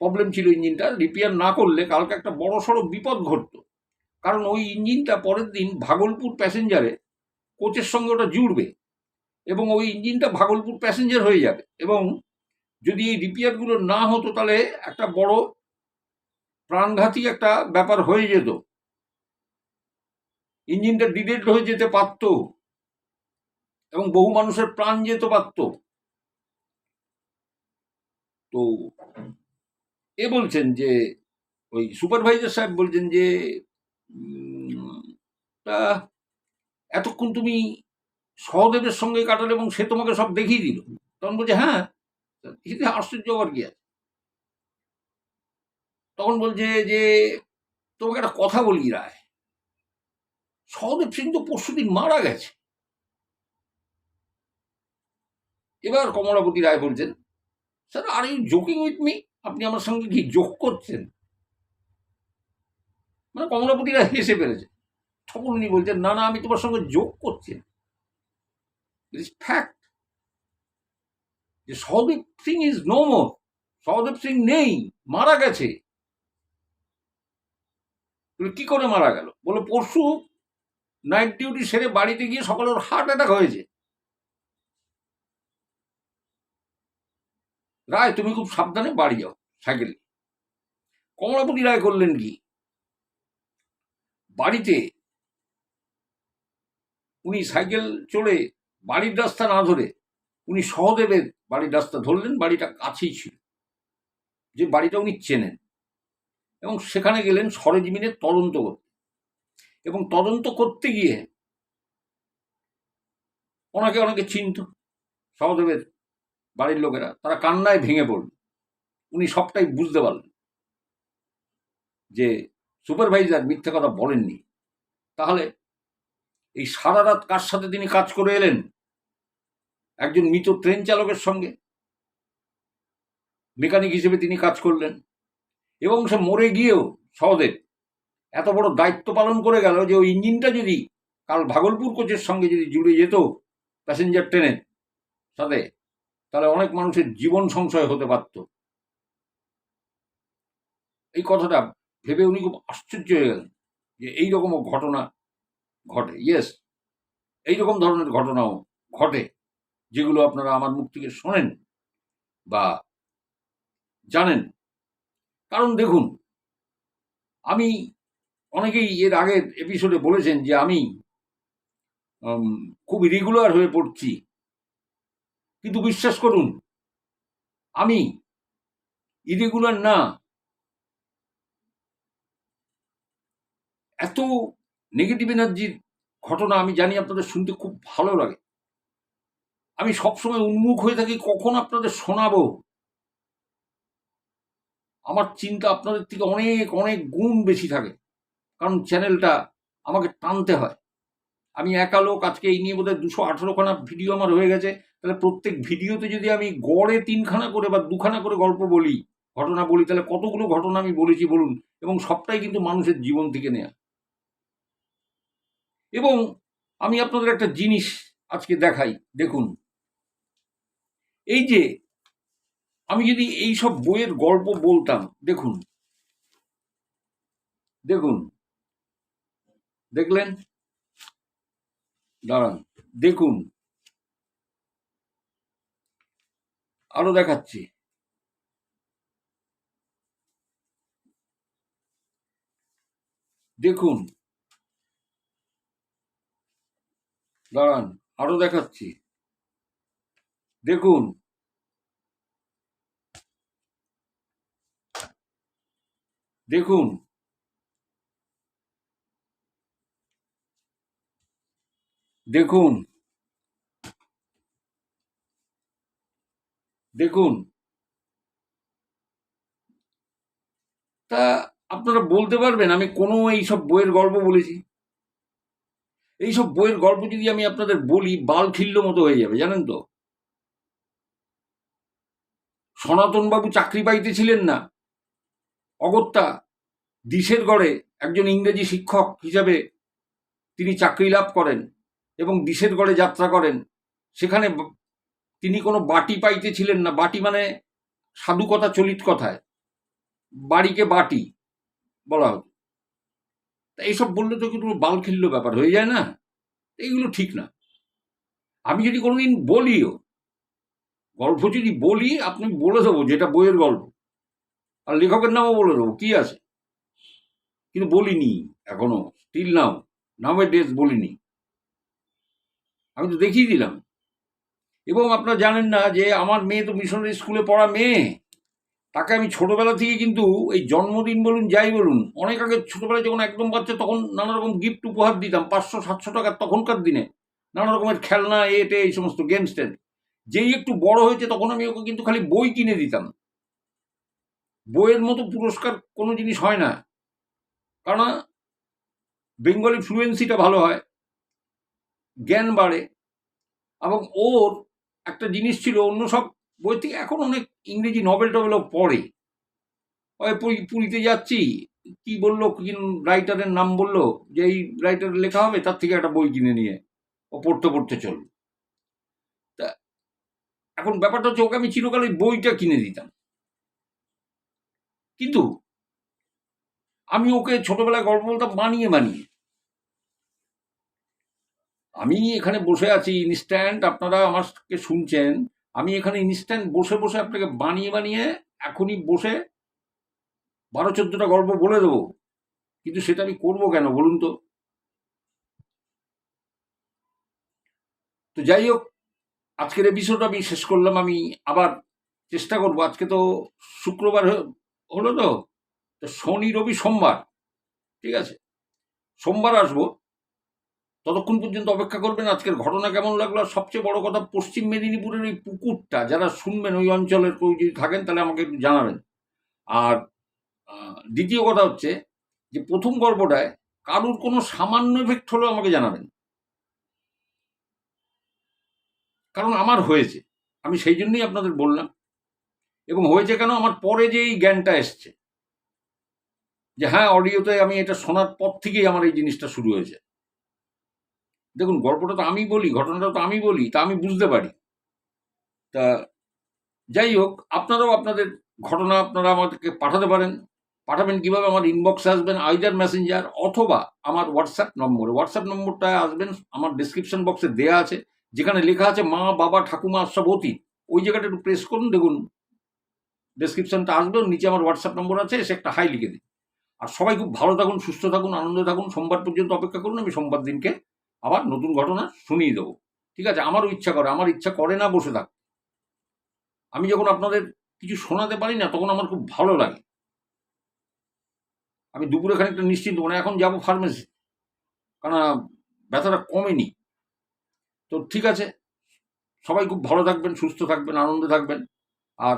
প্রবলেম ছিল, ইঞ্জিনটা রিপেয়ার না করলে কালকে একটা বড় সড়ো বিপদ ঘটতো। কারণ ওই ইঞ্জিনটা পরের দিন ভাগলপুর প্যাসেঞ্জারে কোচের সঙ্গে ওটা জুড়বে এবং ওই ইঞ্জিনটা ভাগলপুর প্যাসেঞ্জার হয়ে যাবে, এবং যদি এই রিপেয়ারগুলো না হতো তাহলে একটা বড় প্রাণঘাতী একটা ব্যাপার হয়ে যেত, ইঞ্জিনটা ডিডেড হয়ে যেতে পারত এবং বহু মানুষের প্রাণ যেতে পারত। তো এ বলছেন যে ওই সুপারভাইজার সাহেব বলছেন যে তা এতক্ষণ তুমি সহদেবের সঙ্গে কাটালে এবং সে তোমাকে সব দেখিয়ে দিল? তখন বলছে হ্যাঁ। এতে আশ্চর্য আবার কি আছে? তখন বলছে যে তোমাকে একটা কথা বলি রায়, সহদেব সিং তো পরশুদিন মারা গেছে। এবার কমলাপতি রায় বলছেন sir, are you joking with me? আপনি আমার সঙ্গে কি জোক করছেন? মানে কমলাপতি রায় হেসে ফেলেছে। তখন উনি বলছেন না না, আমি তোমার সঙ্গে জোক করছি, ইট ইজ ফ্যাক্ট যে Sahadev Singh is no more, Sahadev Singh নেই, মারা গেছে। কি করে মারা গেল? বলে পরশু নাইট ডিউটি সেরে বাড়িতে গিয়ে সকালে ওর হার্ট অ্যাটাক হয়েছে। রায়, তুমি খুব সাবধানে বাড়ি যাও সাইকেলে। কমলাপতি রায় করলেন কি, বাড়িতে উনি সাইকেল চলে বাড়ির রাস্তা না ধরে উনি সহদেবের বাড়ির রাস্তা ধরলেন। বাড়িটা কাছেই ছিল, যে বাড়িটা উনি চেনেন, এবং সেখানে গেলেন সরেজমিনের তদন্ত করতে। এবং তদন্ত করতে গিয়ে ওনাকে অনেকে চিনত, সহদেবের বাড়ির লোকেরা, তারা কান্নায় ভেঙে পড়ল। উনি সবটাই বুঝতে পারলেন যে সুপারভাইজার মিথ্যে কথা বলেননি। তাহলে এই সারা রাত কার সাথে তিনি কাজ করে এলেন? একজন মৃত ট্রেন চালকের সঙ্গে মেকানিক হিসেবে তিনি কাজ করলেন, এবং সে মরে গিয়েও সহদেব এত বড় দায়িত্ব পালন করে গেল যে ওই ইঞ্জিনটা যদি কাল ভাগলপুর কোচের সঙ্গে যদি জুড়ে যেত প্যাসেঞ্জার ট্রেনের সাথে, তাহলে অনেক মানুষের জীবন সংশয় হতে পারত। এই কথাটা ভেবে উনি খুব আশ্চর্য হয়ে গেলেন যে এইরকমও ঘটনা ঘটে। ইয়েস, এইরকম ধরনের ঘটনাও ঘটে, যেগুলো আপনারা আমার মুখ থেকে শোনেন বা জানেন। কারণ দেখুন, আমি, অনেকেই এর আগের এপিসোডে বলেছেন যে আমি খুব রেগুলার হয়ে পড়ছি, কিন্তু বিশ্বাস করুন আমি ইরেগুলার না। এত নেগেটিভ এনার্জির ঘটনা আমি জানি আপনাদের শুনতে খুব ভালো লাগে। আমি সবসময় উন্মুখ হয়ে থাকি কখন আপনাদের শোনাবো। আমার চিন্তা আপনাদের থেকে অনেক অনেক গুণ বেশি থাকে, কারণ চ্যানেলটা আমাকে টানতে হয়। আমি একা লোক, আজকে এই নিয়ে বোধহয় 218খানা ভিডিও আমার হয়ে গেছে। তাহলে প্রত্যেক ভিডিওতে যদি আমি গড়ে 3খানা করে বা 2খানা করে গল্প বলি, ঘটনা বলি, তাহলে কতগুলো ঘটনা আমি বলেছি বলুন। এবং সবটাই কিন্তু মানুষের জীবন থেকে নেয়া। এবং আমি আপনাদের একটা জিনিস আজকে দেখাই, দেখুন। এই যে আমি যদি এই সব বইয়ের গল্প বলতাম, দেখুন দেখুন, দেখলেন? দাঁড়ান, দেখুন, আরো দেখাচ্ছি। দেখুন, দাঁড়ান, আরো দেখাচ্ছি। দেখুন, দেখুন, দেখুন, দেখুন। তা আপনারা বলতে পারবেন আমি কোনো এইসব বইয়ের গল্প বলেছি? এইসব বইয়ের গল্প যদি আমি আপনাদের বলি, বালখিল্য মতো হয়ে যাবে, জানেন তো। সনাতনবাবু চাকরি পাইতেছিলেন না, অগত্যা দিশের গড়ে একজন ইংরেজি শিক্ষক হিসাবে তিনি চাকরি লাভ করেন এবং দিশের গড়ে যাত্রা করেন। সেখানে তিনি কোনো বাটি পাইতেছিলেন না। বাটি মানে সাধু কথা, চলিত কথায় বাড়িকে বাটি বলা হতো। তা এইসব বললে তো কিন্তু বালখিল্য ব্যাপার হয়ে যায় না? এইগুলো ঠিক না। আমি যদি কোনোদিন বলিও, গল্প যদি বলি, আপনি বলে দেবো যেটা বইয়ের গল্প, আর লেখকের নামও বলে দেবো, কি আছে। কিন্তু বলিনি এখনো, স্টিল নাও ডেজ বলিনি। আমি তো দেখিয়ে দিলাম। এবং আপনারা জানেন না যে আমার মেয়ে তো মিশনারি স্কুলে পড়া মেয়ে। তাকে আমি ছোটবেলা থেকে কিন্তু এই জন্মদিন বলুন, যাই বলুন, অনেক আগে ছোটবেলায় যখন একদম বাচ্চা, তখন নানা রকম গিফট উপহার দিতাম, 500-700 টাকার তখনকার দিনে। নানা রকমের খেলনা, এটে, এই সমস্ত গেমস টেম। যেই একটু বড় হয়েছে তখন আমি ওকে কিন্তু খালি বই কিনে দিতাম। বইয়ের মতো পুরস্কার কোনো জিনিস হয় না। কারণ বেঙ্গলি ফ্লুয়েন্সিটা ভালো হয়, জ্ঞান বাড়ে। এবং ওর একটা জিনিস ছিল, অন্য সব বই থেকে এখন অনেক ইংরেজি নভেল টভেলও পড়ে। ওই পুরীতে যাচ্ছি, কি বললো, কি রাইটারের নাম বললো, যে এই রাইটারের লেখা হবে, তার থেকে একটা বই কিনে নিয়ে ও পড়তে পড়তে চলল। তা এখন ব্যাপারটা হচ্ছে, ওকে আমি চিরকাল ওই বইটা কিনে দিতাম। কিন্তু আমি ওকে ছোটবেলায় গল্প বলতাম বানিয়ে বানিয়ে। আমি এখানে বসে আছি ইনস্ট্যান্ট, আপনারা আমাকে শুনছেন, আমি এখানে ইনস্ট্যান্ট বসে বসে আপনাকে বানিয়ে বানিয়ে এখনই বসে 12-14টা গল্প বলে দেবো। কিন্তু সেটা আমি করবো কেন বলুন তো? তো যাই হোক, আজকের এপিসোড আমি শেষ করলাম। আমি আবার চেষ্টা করব। আজকে তো শুক্রবার হলো তো, তো শনি রবি সোমবার, ঠিক আছে, সোমবার আসবো। ততক্ষণ পর্যন্ত অপেক্ষা করবেন। আজকের ঘটনা কেমন লাগলো, আর সবচেয়ে বড় কথা, পশ্চিম মেদিনীপুরের ওই পুকুরটা, যারা শুনবেন ওই অঞ্চলের কেউ যদি থাকেন, তাহলে আমাকে একটু জানাবেন। আর দ্বিতীয় কথা হচ্ছে যে প্রথম গল্পটায় কারুর কোনো সামান্য এফেক্ট হলেও আমাকে জানাবেন, কারণ আমার হয়েছে। আমি সেই জন্যই আপনাদের বললাম। এবং হয়েছে কেন, আমার পরে যে এই জ্ঞানটা এসছে, যে হ্যাঁ, অডিওতে আমি এটা শোনার পর থেকেই আমার এই জিনিসটা শুরু হয়েছে। দেখুন, গল্পটা তো আমি বলি, ঘটনাটা তো আমি বলি, তা আমি বুঝতে পারি। তা যাই হোক, আপনারাও আপনাদের ঘটনা আপনারা আমাদেরকে পাঠাতে পারেন। পাঠাবেন কিভাবে? আমার ইনবক্সে আসবেন, আইদার মেসেঞ্জার অথবা আমার হোয়াটসঅ্যাপ নম্বরে। হোয়াটসঅ্যাপ নম্বরটায় আসবেন, আমার ডিসক্রিপশন বক্সে দেয়া আছে, যেখানে লেখা আছে মা, বাবা, ঠাকুমা সব অতীত। ওই জায়গাটা একটু প্রেস করুন, দেখুন ডেসক্রিপশনটা আসবে, নিচে আমার হোয়াটসঅ্যাপ নম্বর আছে, এসে একটা হাই লিখে দিন। আর সবাই খুব ভালো থাকুন, সুস্থ থাকুন, আনন্দে থাকুন। সোমবার পর্যন্ত অপেক্ষা করুন, আমি সোমবার দিনকে আবার নতুন ঘটনা শুনিয়ে দেবো। ঠিক আছে? আমারও ইচ্ছা করে, আমার ইচ্ছা করে না বসে থাক। আমি যখন আপনাদের কিছু শোনাতে পারি না, তখন আমার খুব ভালো লাগে। আমি দুপুরে খানিকটা নিশ্চিন্ত, মানে এখন যাবো ফার্মেসি, কারণ ব্যথাটা কমেনি। তো ঠিক আছে, সবাই খুব ভালো থাকবেন, সুস্থ থাকবেন, আনন্দে থাকবেন। আর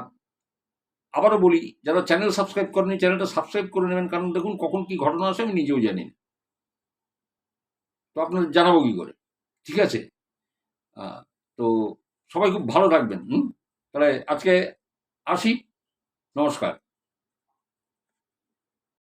আবারও বলি, যারা চ্যানেল সাবস্ক্রাইব করেনি, চ্যানেলটা সাবস্ক্রাইব করে নেবেন, কারণ দেখুন কখন কি ঘটনা আসে আমি নিজেও জানি না। তো আপনাদের জানাবো কি করে? ঠিক আছে? তো সবাই খুব ভালো থাকবেন। তাহলে আজকে আসি। নমস্কার।